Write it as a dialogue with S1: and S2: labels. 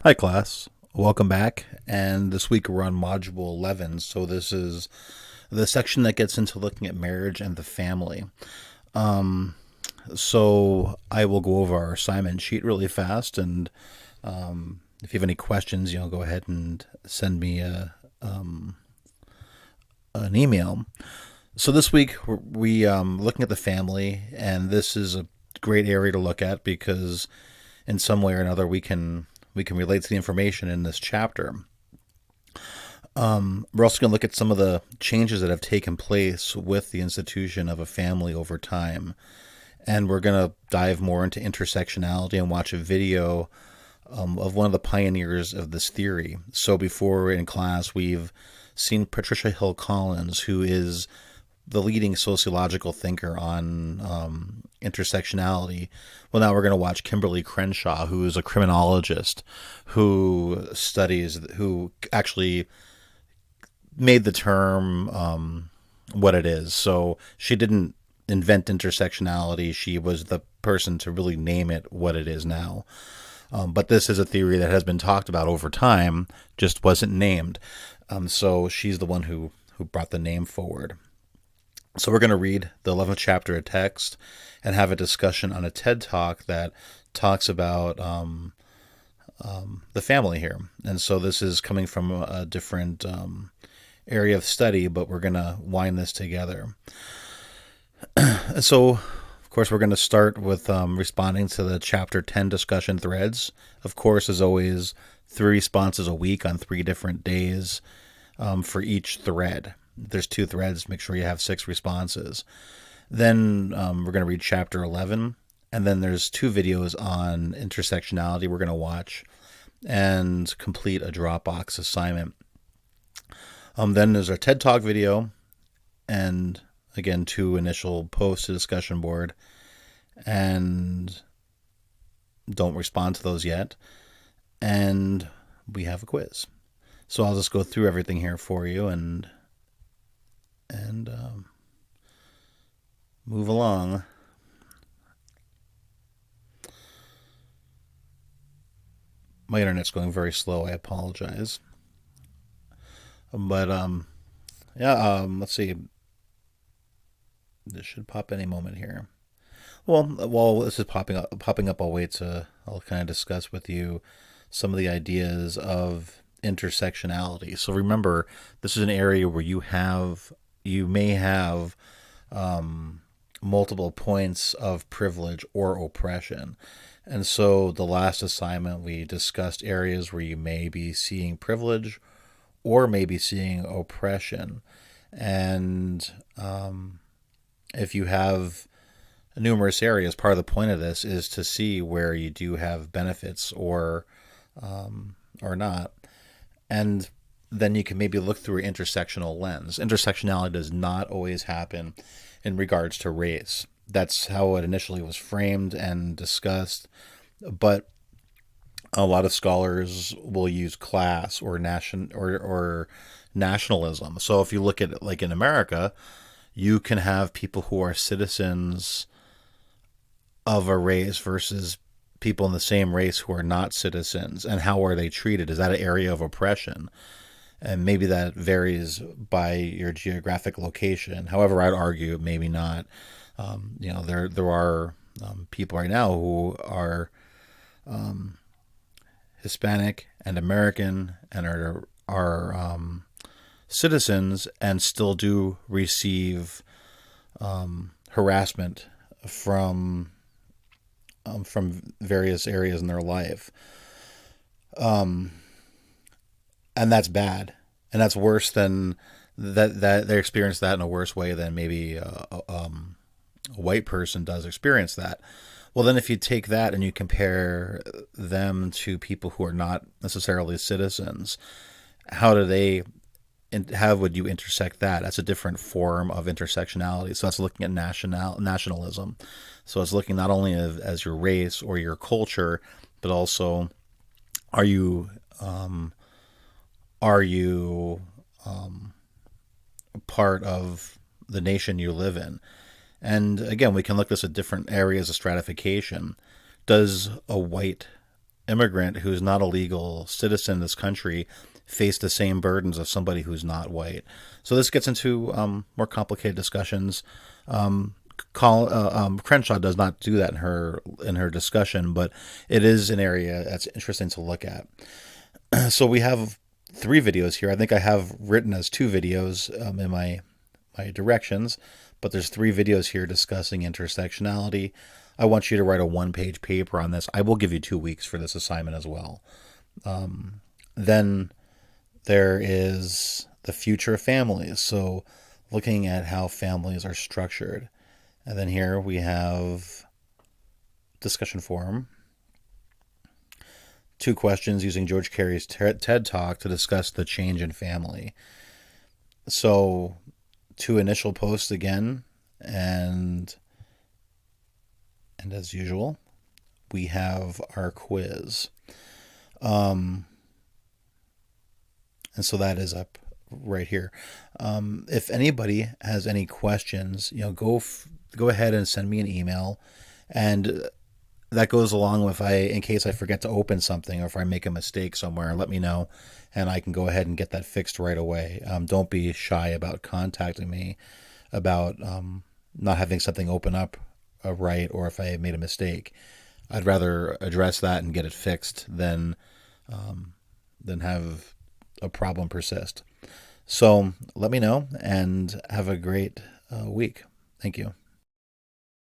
S1: Hi, class. Welcome back. And this week we're on Module 11. So, this is the section that gets into looking at marriage and the family. So, I will go over our assignment sheet really fast. And if you have any questions, go ahead and send me an email. So, this week we looking at the family. And this is a great area to look at because in some way or another we can relate to the information in this chapter. We're also going to look at some of the changes that have taken place with the institution of a family over time. And we're going to dive more into intersectionality and watch a video of one of the pioneers of this theory. So before in class, we've seen Patricia Hill Collins, who is the leading sociological thinker on intersectionality. Well, now we're going to watch Kimberly Crenshaw, who is a criminologist who actually made the term what it is. So she didn't invent intersectionality. She was the person to really name it what it is now. But this is a theory that has been talked about over time, just wasn't named. So she's the one who brought the name forward. So we're going to read the 11th chapter of text and have a discussion on a TED Talk that talks about the family here. And so this is coming from a different area of study, but we're going to wind this together. So, of course, we're going to start with responding to the Chapter 10 discussion threads. Of course, as always, 3 responses a week on 3 different days for each thread. There's 2 threads. Make sure you have 6 responses. Then we're going to read Chapter 11. And then there's 2 videos on intersectionality we're going to watch and complete a Dropbox assignment. Then there's our TED Talk video and, again, 2 initial posts to discussion board. And don't respond to those yet. And we have a quiz. So I'll just go through everything here for you and move along. My internet's going very slow. I apologize. But let's see. This should pop any moment here. Well, while this is popping up, I'll kind of discuss with you some of the ideas of intersectionality. So remember, this is an area where you may have multiple points of privilege or oppression. And so the last assignment, we discussed areas where you may be seeing privilege or maybe seeing oppression. And if you have numerous areas, part of the point of this is to see where you do have benefits or not. And then you can maybe look through an intersectional lens. Intersectionality does not always happen in regards to race. That's how it initially was framed and discussed. But a lot of scholars will use class or nationalism. So if you look at it like in America, you can have people who are citizens of a race versus people in the same race who are not citizens. And how are they treated? Is that an area of oppression? And maybe that varies by your geographic location. However, I'd argue maybe not. There are people right now who are Hispanic and American and are citizens and still do receive harassment from various areas in their life. And that's bad, and that's worse than that they experience that in a worse way than maybe a white person does experience that. Well, then if you take that and you compare them to people who are not necessarily citizens, how would you intersect that? That's a different form of intersectionality. So that's looking at nationalism. So it's looking not only as your race or your culture, but also are you part of the nation you live in? And again, we can look at this at different areas of stratification. Does a white immigrant who's not a legal citizen in this country face the same burdens of somebody who's not white. So this gets into more complicated discussions. Crenshaw does not do that in her discussion, but it is an area that's interesting to look at. So we have 3 videos here. I think I have written as 2 videos in my directions, but there's 3 videos here discussing intersectionality. I want you to write a 1-page paper on this. I will give you 2 weeks for this assignment as well. Then there is the future of families. So looking at how families are structured. And then here we have discussion forum. 2 questions using George Carey's TED Talk to discuss the change in family. So 2 initial posts again, and as usual, we have our quiz. And so that is up right here. If anybody has any questions, go ahead and send me an email, and that goes along with in case I forget to open something or if I make a mistake somewhere, let me know, and I can go ahead and get that fixed right away. Don't be shy about contacting me about not having something open up right, or if I made a mistake. I'd rather address that and get it fixed than have a problem persist. So let me know, and have a great week. Thank you.